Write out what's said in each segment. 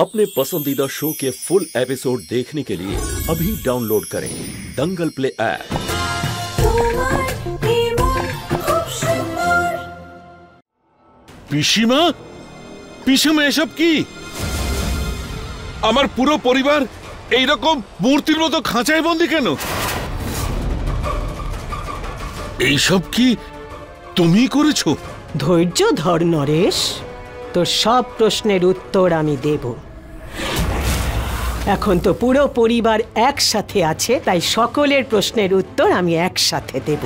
अपने पसंदीदा शो के फुल एपिसोड देखने के लिए अभी डाउनलोड करें दंगल प्ले ऐप। পিসিমা পিসিমা এসব কি? আমার পুরো পরিবার এইরকম মূর্তির মতো খাঁচায় বন্দি কেন? এইসব কি তুমি করেছো? ধৈর্য ধর নরেশ, তোর সব প্রশ্নের উত্তর আমি দেব। এখন তো পুরো পরিবার একসাথে আছে, তাই সকলের প্রশ্নের উত্তর আমি একসাথে দেব।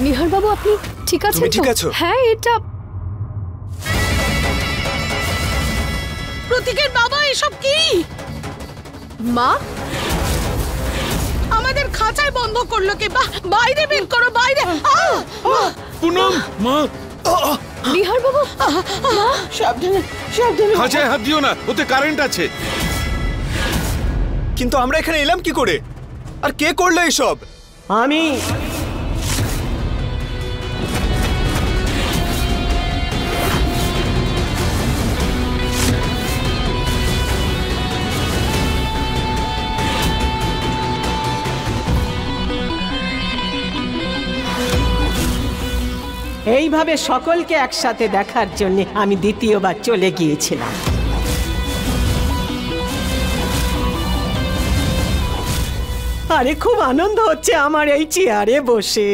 নিহার বাবু, আপনি ঠিক আছেন? তুমি ঠিক আছো? হ্যাঁ, এটা প্রতীকের বাবা। এসব কি? মা আমাদের খাঁচায় বন্ধ করলো কে? বাইরে বের করো, বাইরে। পুনম মা, নিহার বাবু, সাবধানে সাবধানে। খাঁচায় হাত দিও না, ওতে কারেন্ট আছে। কিন্তু আমরা এখানে এলাম কি করে? আর কে করলো এসব? আমি। এইভাবে সকলকে একসাথে দেখার জন্য আমি দ্বিতীয়বার চলে গিয়েছিলাম। আরে খুব আনন্দ হচ্ছে আমার এই চেয়ারে বসে।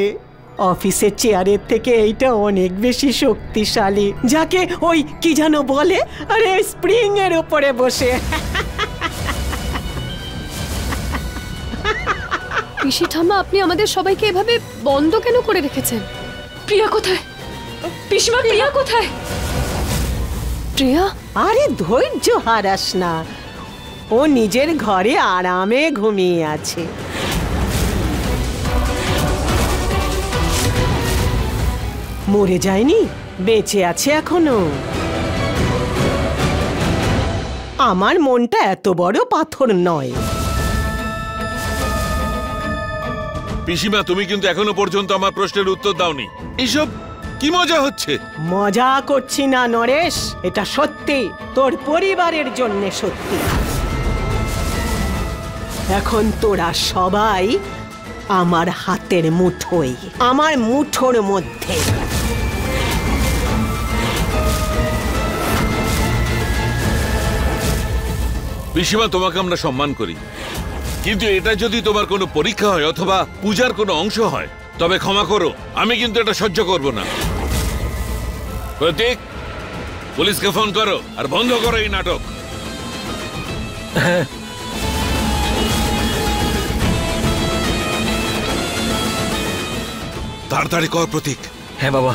অফিসের চেয়ারের থেকে এইটা অনেক বেশি শক্তিশালী, যাকে ওই কি যেন বলে, আরে স্প্রিং এর উপরে বসে। পিসি ঠাম্মা, আপনি আমাদের সবাইকে এভাবে বন্ধ কেন করে রেখেছেন? প্রিয়া কোথায়? পিসিমা, প্রিয়া কোথায়? প্রিয়া? আরে ধৈর্য হারাস না, ও নিজের ঘরে আরামে ঘুমিয়ে আছে। মরে যায়নি, বেঁচে আছে এখনো। আমার মনটা এত বড় পাথর নয়। পিসিমা, তুমি কিন্তু এখনো পর্যন্ত আমার প্রশ্নের উত্তর দাওনি। এইসব কি মজা হচ্ছে? মজা করছি না নরেশ, এটা সত্যি, তোর পরিবারের জন্য সত্যি। এখন তোরা সবাই আমার হাতের মুঠোয়, আমার মুঠোর মধ্যে। পিসিমা, তোমাকে আমরা সম্মান করি, কিন্তু এটা যদি তোমার কোনো পরীক্ষা হয় অথবা পূজার কোনো অংশ হয়, তবে ক্ষমা করো, আমি কিন্তু এটা সহ্য করব না। প্রতীক, পুলিশকে ফোন করো আর বন্ধ করো এই নাটক। হ্যাঁ। তাড়াতাড়ি কর প্রতীক। হ্যাঁ বাবা।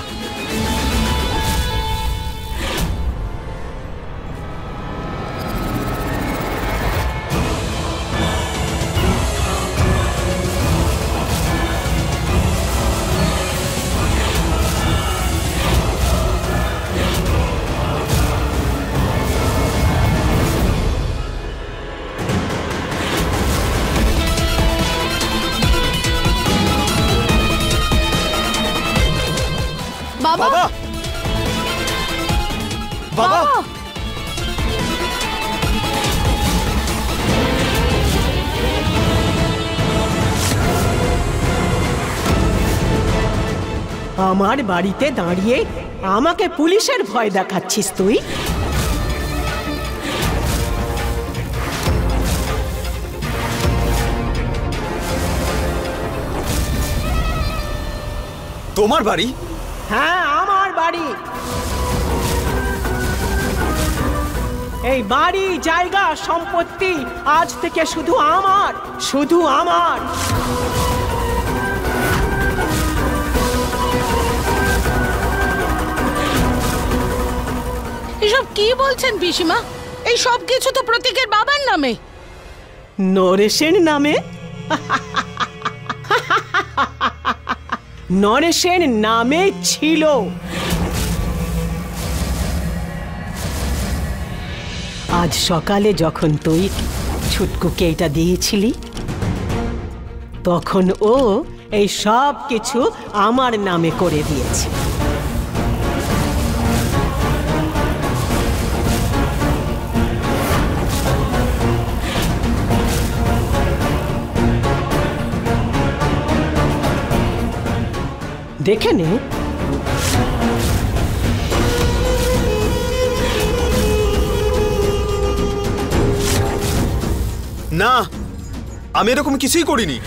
বাবা, বাবা, বাবা, আমার বাড়িতে দাঁড়িয়ে আমাকে পুলিশের ভয় দেখাচ্ছিস তুই? তোমার বাড়ি? হ্যাঁ, আমার বাড়ি। এই বাড়ি, জায়গা, সম্পত্তি আজ থেকে শুধু আমার, শুধু আমার। এসব কি বলছেন পিসিমা? এই সব কিছু তো প্রতীকের বাবার নামে। নরেশের নামে? নরেশের নামে ছিল। আজ সকালে যখন তুই ছুটকুকে এটা দিয়েছিলি, তখন ও এই সব কিছু আমার নামে করে দিয়েছে। দেখে নে। না, আমি এরকম কিছুই করিনি।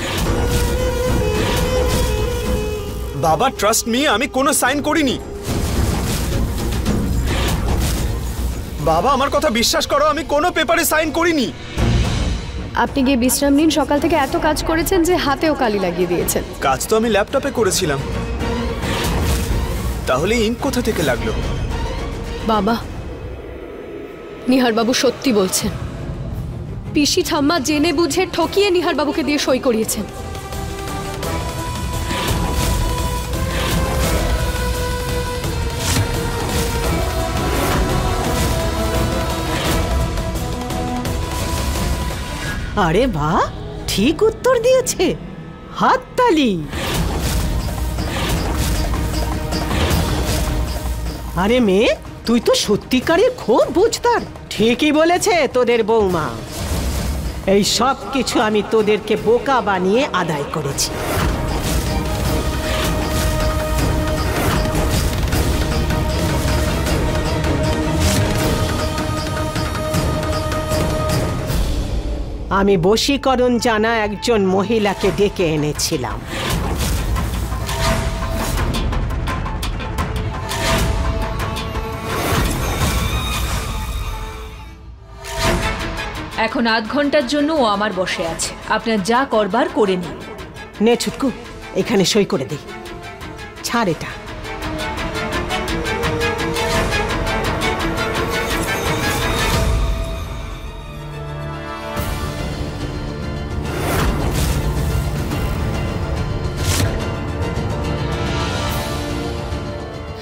বাবা, ট্রাস্ট মি, আমি কোনো সাইন করিনি। বাবা, আমার কথা বিশ্বাস করো, আমি কোনো পেপারে সাইন করিনি। আপনি গিয়ে বিশ্রাম নিন। সকাল থেকে এত কাজ করেছেন যে হাতেও কালি লাগিয়ে দিয়েছেন। কাজ তো আমি ল্যাপটপে করেছিলাম, তাহলে ইঙ্ক কোথা থেকে লাগলো? বাবা, নিহার বাবু সত্যি বলছেন। পিসি ঠাম্মা জেনে বুঝে ঠকিয়ে নিহার বাবুকে দিয়ে সই করিয়েছেন। আরে বাহ, ঠিক উত্তর দিয়েছে, হাততালি। আরে মেয়ে, তুই তো সত্যিকারের খুব বুঝতার। ঠিকই বলেছে তোদের বৌমা। এই সব কিছু আমি তোদেরকে বোকা বানিয়ে আদায় করেছি। আমি বশীকরণ জানা একজন মহিলাকে ডেকে এনেছিলাম। এখন আধ ঘন্টার জন্য ও আমার বসে আছে। আপনার যা করবার করে নিন। নে ছুটকু, এখানে সই করে দে। ছাড় এটা।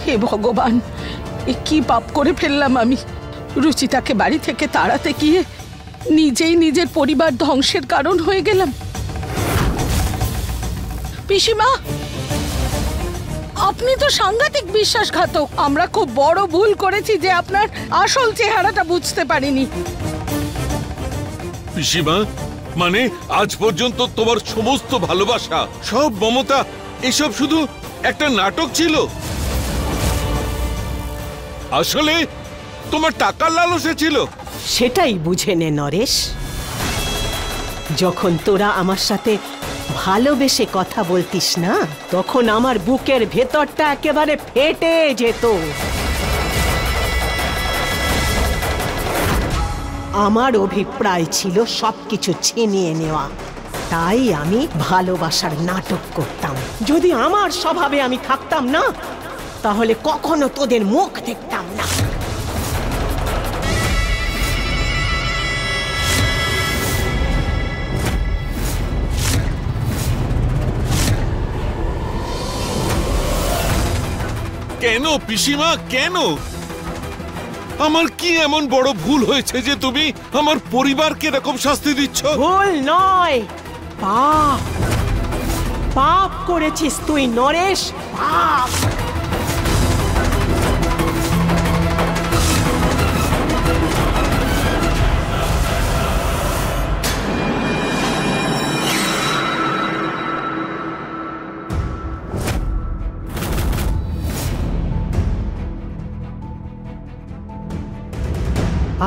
হে ভগবান, এ কি পাপ করে ফেললাম আমি। রুচিতাকে বাড়ি থেকে তাড়াতে গিয়ে নিজেই নিজের পরিবার ধ্বংসের কারণ হয়ে গেলাম। পিসিমা, আপনি তো সাংঘাতিক বিশ্বাসঘাতক। আমরা খুব বড় ভুল করেছি যে আপনার আসল চেহারাটা বুঝতে পারিনি। পিসিমা, মানে আজ পর্যন্ত তোমার সমস্ত ভালোবাসা, সব মমতা, এসব শুধু একটা নাটক ছিল? আসলে তোমার টাকার লালসে ছিল? সেটাই বুঝে নে নরেশ। যখন তোরা আমার সাথে ভালোবেসে কথা বলতিস না, তখন আমার বুকের ভেতরটা একেবারে ফেটে যেত। আমার অভিপ্রায় ছিল সবকিছু ছিনিয়ে নেওয়া। তাই আমি ভালোবাসার নাটক করতাম। যদি আমার স্বভাবে আমি থাকতাম না, তাহলে কখনো তোদের মুখ দেখতাম না। কেন পিসিমা, কেন? আমার কি এমন বড় ভুল হয়েছে যে তুমি আমার পরিবারকে এরকম শাস্তি দিচ্ছ? ভুল নয়, পাপ। পাপ করেছিস তুই নরেশ, পাপ।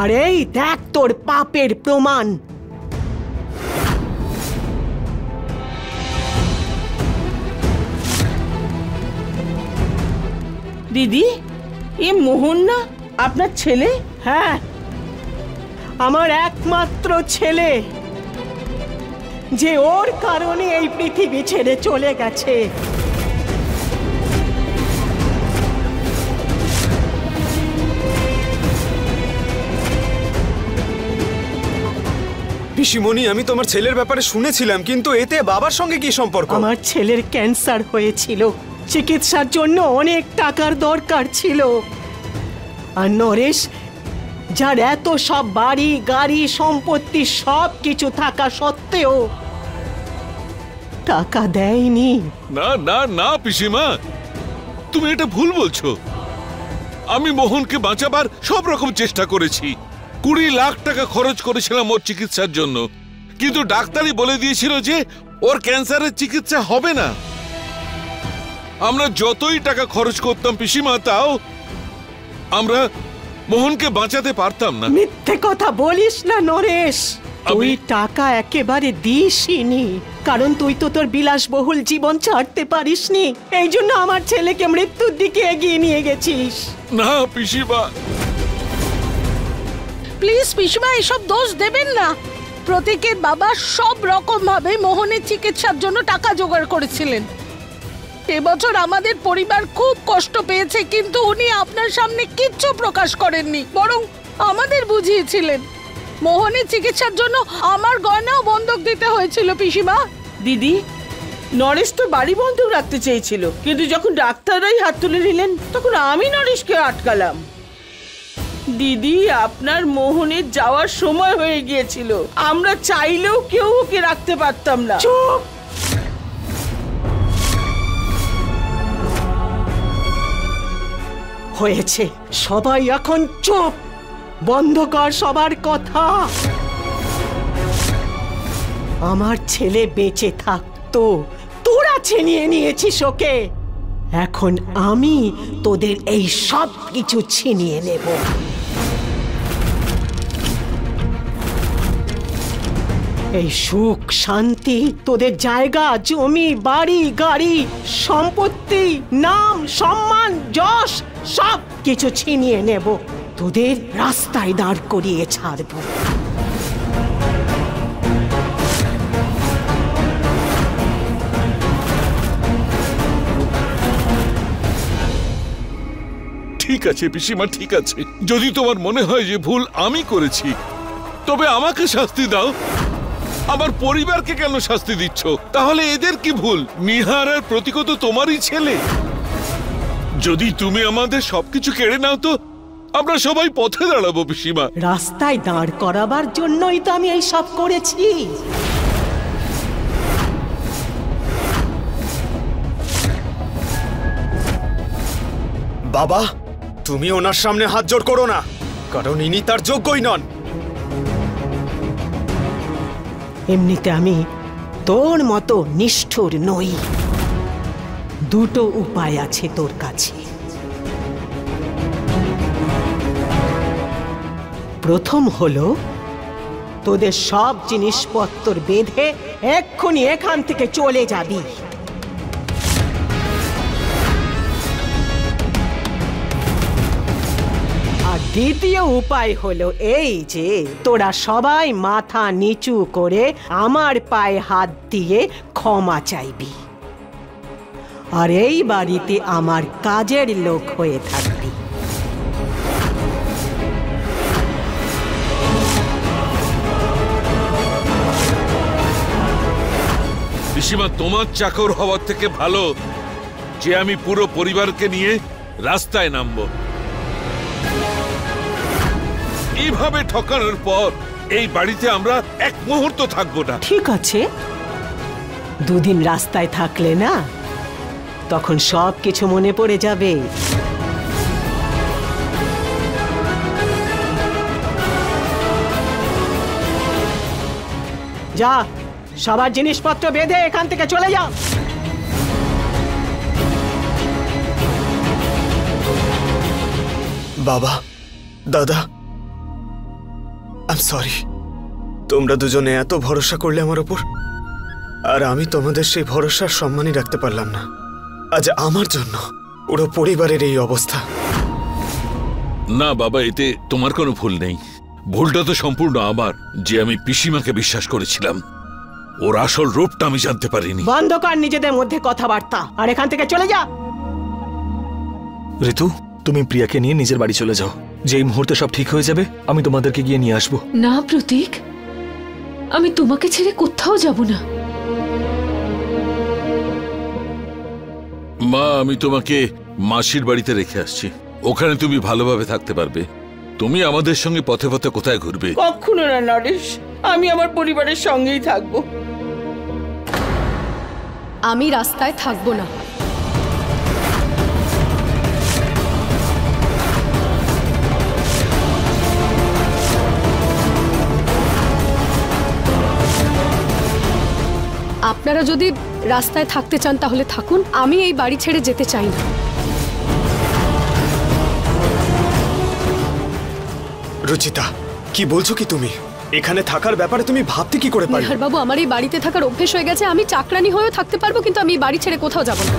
আরে এই দেখ তোর পাপের প্রমাণ। দিদি, এ মোহন না আপনার ছেলে? হ্যাঁ, আমার একমাত্র ছেলে, যে ওর কারণে এই পৃথিবী ছেড়ে চলে গেছে। পিসিমণি, আমি তোমার ছেলের ব্যাপারে শুনেছিলাম, কিন্তু এতে বাবার সঙ্গে কি সম্পর্ক? আমার ছেলের ক্যান্সার হয়েছিল, চিকিৎসার জন্য অনেক টাকার দরকার ছিল। আর নরেশ, যার এত সব বাড়ি গাড়ি সম্পত্তি সব কিছু থাকা সত্ত্বেও টাকা দেয়নি। না না না পিসিমা, তুমি এটা ভুল বলছো। আমি মোহনকে বাঁচাবার সব রকম চেষ্টা করেছি। 20 লাখ টাকা খরচ করেছিলাম ওর চিকিৎসার জন্য, কিন্তু ডাক্তারই বলে দিয়েছিল যে ওর ক্যান্সারের চিকিৎসা হবে না। আমরা যতই টাকা খরচ করতাম পিসিমা, তাও আমরা মোহনকে বাঁচাতে পারতাম না। মিথ্যে কথা বলিস না নরেশ, তুই টাকা একেবারে দিসনি, কারণ তুই তো তোর বিলাসবহুল জীবন ছাড়তে পারিসনি। এই জন্য আমার ছেলেকে মৃত্যুর দিকে এগিয়ে নিয়ে গেছিস। না পিসিমা, প্লিজ পিসিমা, এসব দোষ দেবেন না। প্রতীকের বাবা সব রকম ভাবে মোহনের চিকিৎসার জন্য টাকা জোগাড় করেছিলেন। এবছর আমাদের পরিবার খুব কষ্ট পেয়েছে, কিন্তু উনি আপনার সামনে কিচ্ছু প্রকাশ করেননি, বরং আমাদের বুঝিয়েছিলেন। মোহনের চিকিৎসার জন্য আমার গয়নাও বন্ধক দিতে হয়েছিল পিসিমা। দিদি, নরেশ তো বাড়ি বন্ধক রাখতে চেয়েছিল, কিন্তু যখন ডাক্তাররাই হাত তুলে নিলেন তখন আমি নরেশকে আটকালাম। দিদি, আপনার মোহনের যাওয়ার সময় হয়ে গিয়েছিল, আমরা চাইলেও কেউ ওকে রাখতে পারতাম না। চুপ! হয়েছে, সবাই এখন চুপ, বন্ধ কর সবার কথা। আমার ছেলে বেঁচে থাকতো, তোরা ছিনিয়ে নিয়েছিস ওকে। এখন আমি তোদের এই সব কিছু ছিনিয়ে নেব। এই সুখ শান্তি, তোদের জায়গা জমি বাড়ি গাড়ি সম্পত্তি নাম সম্মান যশ সব কিছু ছিনিয়ে নেব, তোদের রাস্তায় দাঁড় করিয়ে ছাড়বো। ঠিক আছে পিসিমা, ঠিক আছে। যদি তোমার মনে হয় যে ভুল আমি করেছি, তবে আমাকে শাস্তি দাও। আমার পরিবারকে কেন শাস্তি দিচ্ছ? তাহলে এদের কি ভুল? নিহার আর প্রতীক তো তোমারই ছেলে। যদি তুমি আমাদের সবকিছু কেড়ে নাও, তো আমরা সবাই পথে দাঁড়াবো পিসিমা। রাস্তায় দাঁড় করাবার জন্যই তো আমি এই সব করেছি। বাবা, তুমি ওনার সামনে হাত জোড় করো না, কারণ ইনি তার যোগ্যই নন। এমনিতে আমি তোর মতো নিষ্ঠুর নই। দুটো উপায় আছে তোর কাছে। প্রথম হলো, তোদের সব জিনিসপত্র বেঁধে এক্ষুনি এখান থেকে চলে যাবি। আর দ্বিতীয় উপায় হলো এই যে, তোরা সবাই মাথা নিচু করে আমার পায়ে হাত দিয়ে ক্ষমা চাইবি, আর এই বাড়িতে আমার কাজের লোক হয়ে থাকবি। পিসিমা, তোমার চাকর হওয়ার থেকে ভালো যে আমি পুরো পরিবারকে নিয়ে রাস্তায় নামবো। এইভাবে ঠকানোর পর এই বাড়িতে আমরা এক মুহূর্ত থাকবো না। ঠিক আছে, দুদিন রাস্তায় থাকলে না, তখন সব কিছু মনে পড়ে যাবে। যা, সবার জিনিসপত্র বেঁধে এখান থেকে চলে যাও। বাবা, দাদা, আই এম সরি। তোমরা দুজনে এত ভরসা করলে আমার উপর, আর আমি তোমাদের সেই ভরসার সম্মানই রাখতে পারলাম না। আজ আমার জন্য পুরো পরিবারের এই অবস্থা। না বাবা, এতে তোমার কোনো ভুল নেই। ভুলটা তো সম্পূর্ণ আমার, যে আমি পিসিমাকে বিশ্বাস করেছিলাম। ওর আসল রূপটা আমি জানতে পারিনি। বন্ধ কর নিজেদের মধ্যে কথাবার্তা, আর এখান থেকে চলে যা। ঋতু, তুমি প্রিয়াকে নিয়ে নিজের বাড়ি চলে যাও। যেই মুহূর্তে সব ঠিক হয়ে যাবে, আমি তোমাদেরকে গিয়ে নিয়ে আসবো। না প্রতীক, আমি তোমাকে ছেড়ে কোথাও যাব না। মা, আমি তোমাকে মাসির বাড়িতে রেখে আসছি। ওখানে তুমি ভালোভাবে থাকতে পারবে। তুমি আমাদের সঙ্গে পথে পথে কোথায় ঘুরবে? কখনো না নরেশ, আমি আমার পরিবারের সঙ্গেই থাকবো। আমি রাস্তায় থাকবো না। আপনারা যদি রাস্তায় থাকতে চান তাহলে থাকুন, আমি এই বাড়ি ছেড়ে যেতে চাই না। রুচিতা, কি বলছো কি তুমি? এখানে থাকার ব্যাপারে তুমি ভাবতে কি করে পারো? নিহার বাবু, আমার এই বাড়িতে থাকার অভ্যেস হয়ে গেছে। আমি চাকরানি হয়েও থাকতে পারবো, কিন্তু আমি এই বাড়ি ছেড়ে কোথাও যাব না।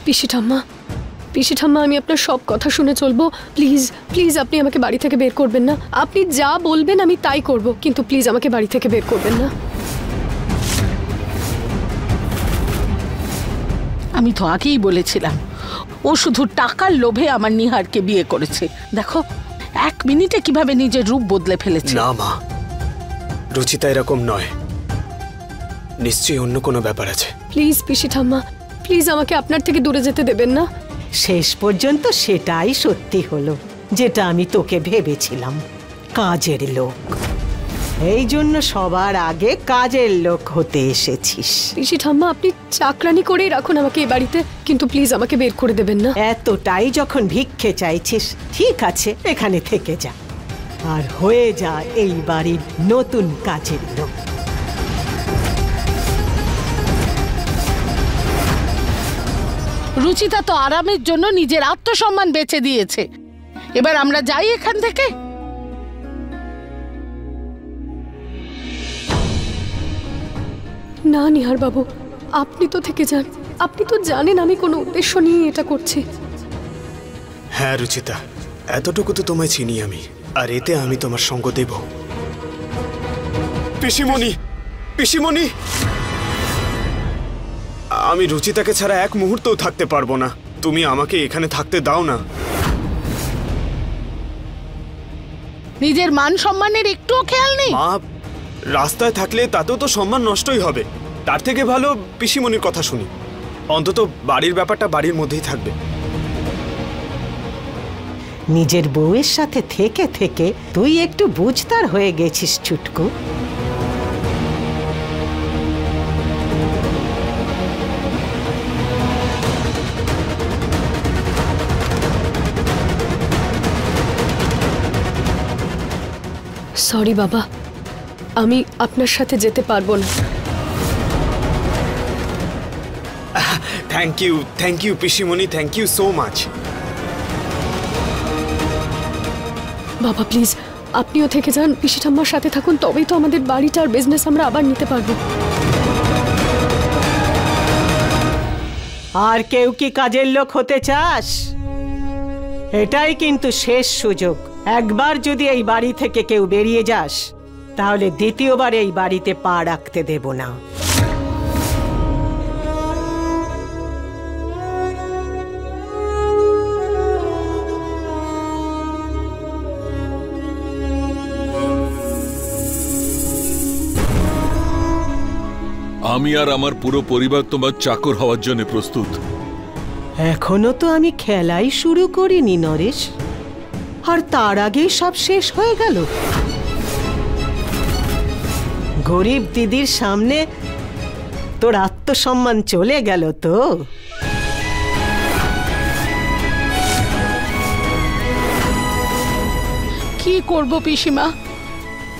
পিসি ঠাম্মা, আমি আপনার সব কথা শুনে চলবো। প্লিজ প্লিজ, আপনি আমাকে বাড়ি থেকে বের করবেন না। আপনি যা বলবেন আমি তাই করব, কিন্তু প্লিজ আমাকে বাড়ি থেকে বের করবেন না। আমি তো আগেই বলেছিলাম, ও শুধু টাকার লোভে আমার নিহারকে বিয়ে করেছে। দেখো 1 মিনিটে কিভাবে নিজের রূপ বদলে ফেলেছে। না মা, রুচিতা এরকম নয়, নিশ্চয়ই অন্য কোনো ব্যাপার আছে। প্লিজ পিসি ঠাম্মা, প্লিজ আমাকে আপনার থেকে দূরে যেতে দেবেন না। শেষ পর্যন্ত সেটাই সত্যি হলো, যেটা আমি তোকে ভেবেছিলাম, কাজের লোক। এই জন্য সবার আগে কাজের লোক হতে এসেছিস। পিসি ঠাম্মা, আপনি চাকরানি করেই রাখুন আমাকে এই বাড়িতে, কিন্তু প্লিজ আমাকে বের করে দেবেন না। এতটাই যখন ভিক্ষে চাইছিস, ঠিক আছে, এখানে থেকে যা আর হয়ে যা এই বাড়ির নতুন কাজের লোক। রুচিতা তো আরামের জন্য নিজের আত্মসম্মান বেচে দিয়েছে। এবার আমরা যাই এখান থেকে। না নিহার বাবু, আপনি তো থেকে যান। আপনি তো জানেন আমি কোনো উদ্দেশ্য নিয়ে এটা করছি। হ্যাঁ রুচিতা, এতটুকু তো তোমায় চিনি আমি, আর এতে আমি তোমার সঙ্গ দেব। পিসিমণি, পিসিমণি, আমি রুচিতাকে ছাড়া এক মুহূর্তও থাকতে পারবো না। তুমি আমাকে এখানে থাকতে দাও না। নিজের মান সম্মানের একটুও খেয়াল নেই। মা, রাস্তায় থাকলে তাতেও তো সম্মান নষ্টই হবে। তার থেকে ভালো পিসিমণির কথা শুনি। অন্তত বাড়ির ব্যাপারটা বাড়ির মধ্যেই থাকবে। নিজের বউয়ের সাথে থেকে থেকে তুই একটু বুঝতার হয়ে গেছিস ছুটকু। সরি বাবা, আমি আপনার সাথে যেতে পারবো না। থ্যাংক ইউ পিসিমণি, থ্যাংক ইউ সো মাচ। বাবা প্লিজ, আপনিও থেকে যান, পিসি ঠাম্মার সাথে থাকুন, তবেই তো আমাদের বাড়িটা আর বিজনেস আমরা আবার নিতে পারবো। আর কেউ কি কাজের লোক হতে চাস? এটাই কিন্তু শেষ সুযোগ। একবার যদি এই বাড়ি থেকে কেউ বেরিয়ে যাস, তাহলে দ্বিতীয়বার এই বাড়িতে পা রাখতে দেব না। আমি আর আমার পুরো পরিবার তোমার চাকর হওয়ার জন্য প্রস্তুত। এখনো তো আমি খেলাই শুরু করিনি নরেশ, আর তার আগেই সব শেষ হয়ে গেল। গরিব দিদির সামনে তোর আত্মসম্মান চলে গেল তো। কি করব পিসিমা,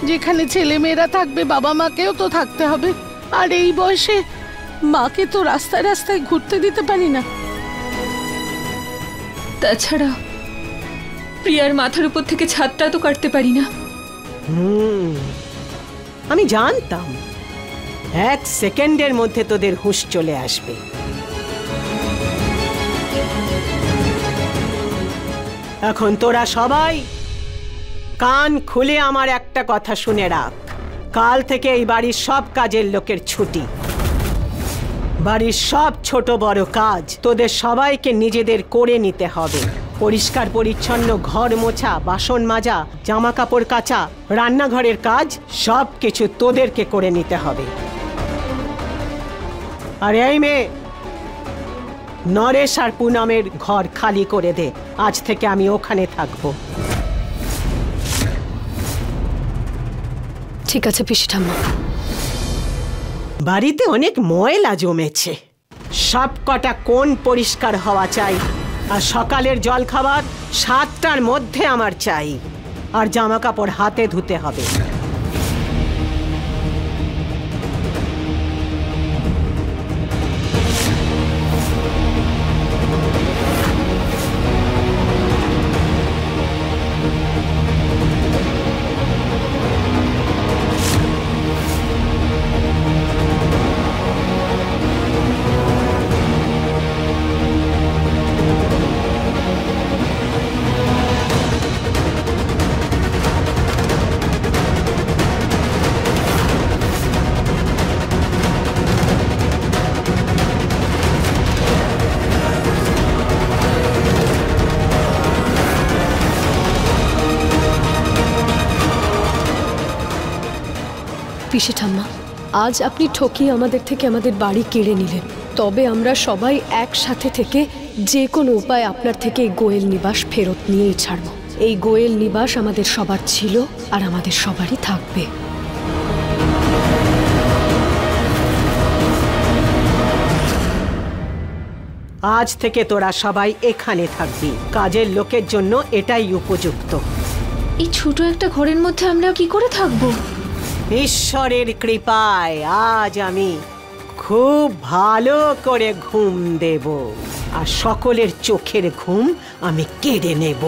যেখানে ছেলে মেয়েরা থাকবে বাবা মাকেও তো থাকতে হবে। আর এই বয়সে মাকে তো রাস্তায় রাস্তায় ঘুরতে দিতে পারি না। তাছাড়া প্রিয়ার মাথার উপর থেকে ছাদটা তো কাটতে পারি না। আমি জানতাম 1 সেকেন্ডের মধ্যে তোদের হুঁশ চলে আসবে। এখন তোরা সবাই কান খুলে আমার একটা কথা শুনে রাখ। কাল থেকে এই বাড়ির সব কাজের লোকের ছুটি। বাড়ির সব ছোট বড় কাজ তোদের সবাইকে নিজেদের করে নিতে হবে। পরিষ্কার পরিচ্ছন্ন ঘর মোছা, বাসন মাজা, জামা কাপড় কাচা, রান্নাঘরের কাজ সব কিছু তোদেরকে করে নিতে হবে। আর এই মেয়ে, নরেশ আর পুনমের ঘর খালি করে দে। আজ থেকে আমি ওখানে থাকবো। ঠিক আছে পিসি ঠাম্মা। বাড়িতে অনেক ময়লা জমেছে, সব কটা কোণ পরিষ্কার হওয়া চাই। আর সকালের জল খাবার 7টার মধ্যে আমার চাই। আর জামা কাপড় হাতে ধুতে হবে। পিসি ঠাম্মা, আজ আপনি ঠকিয়ে আমাদের থেকে আমাদের বাড়ি কেড়ে নিলেন। তবে আমরা সবাই একসাথে থেকে যে কোনো উপায় আপনার থেকে এই গোয়েল নিবাস ফেরত নিয়েই ছাড়ব। এই গোয়েল নিবাস আমাদের সবার ছিল আর আমাদের সবারই থাকবে। আজ থেকে তোরা সবাই এখানে থাকবি। কাজের লোকের জন্য এটাই উপযুক্ত। এই ছোট একটা ঘরের মধ্যে আমরা কি করে থাকবো? ঈশ্বরের কৃপায় আজ আমি খুব ভালো করে ঘুম দেব আর সকলের চোখের ঘুম আমি কেড়ে নেব।